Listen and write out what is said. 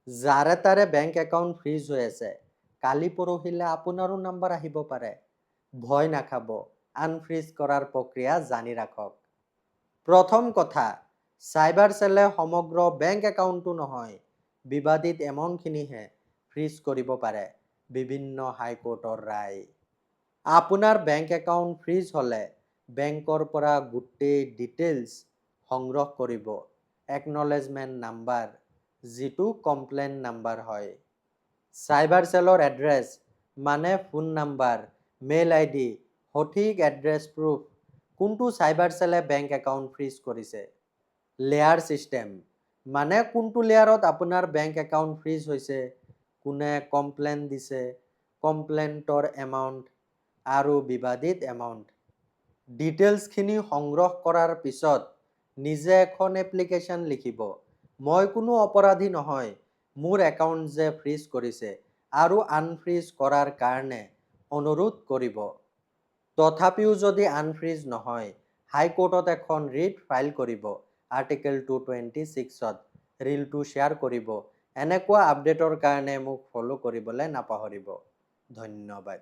যাৰে তাৰে bank account fridge হৈ আছে, কালি পৰহিলে আপোনাৰো নাম্বাৰ আহিব পাৰে। ভয় নাখাব, আনফ্ৰিজ কৰাৰ প্ৰক্ৰিয়া জানি ৰাখক। প্ৰথম কথা, চাইবাৰ চেলে সমগ্ৰ বেংক একাউণ্টটো নহয়, বিবাদিত এমাউণ্টখিনিহে ফ্ৰিজ কৰিব পাৰে। বিভিন্ন হাইকোৰ্টৰ ৰায়। আপোনাৰ বেংক একাউণ্ট ফ্ৰিজ হ'লে বেংকৰ পৰা গোটেই ডিটেইলছ সংগ্ৰহ কৰিব। একনলেজমেণ্ট নাম্বাৰ, যিটো কমপ্লেইন নাম্বাৰ হয়। চাইবাৰ চেলৰ এড্ৰেছ মানে ফোন নাম্বাৰ, মেইল আইডি, সঠিক এড্ৰেছ প্ৰুফ, কোনটো চাইবাৰ চেলে বেংক একাউণ্ট ফ্ৰিজ কৰিছে। লেয়াৰ ছিষ্টেম মানে কোনটো লেয়াৰত আপোনাৰ বেংক একাউণ্ট ফ্ৰিজ হৈছে, কোনে কমপ্লেইন দিছে, কমপ্লেইণ্টৰ এমাউণ্ট আৰু বিবাদিত এমাউণ্ট। ডিটেইলছখিনি সংগ্ৰহ কৰাৰ পিছত নিজে এখন এপ্লিকেশ্যন লিখিব। মই কোনো অপৰাধী নহয়, মোৰ একাউণ্ট যে ফ্ৰিজ কৰিছে আৰু আনফ্ৰিজ কৰাৰ কাৰণে অনুৰোধ কৰিব। তথাপিও যদি আনফ্ৰিজ নহয়, হাইকোৰ্টত এখন ৰিট ফাইল কৰিব। আৰ্টিকেল 226ত ৰিলটো শ্বেয়াৰ কৰিব। এনেকুৱা আপডেটৰ কাৰণে মোক ফ'ল' কৰিবলৈ নাপাহৰিব। ধন্যবাদ।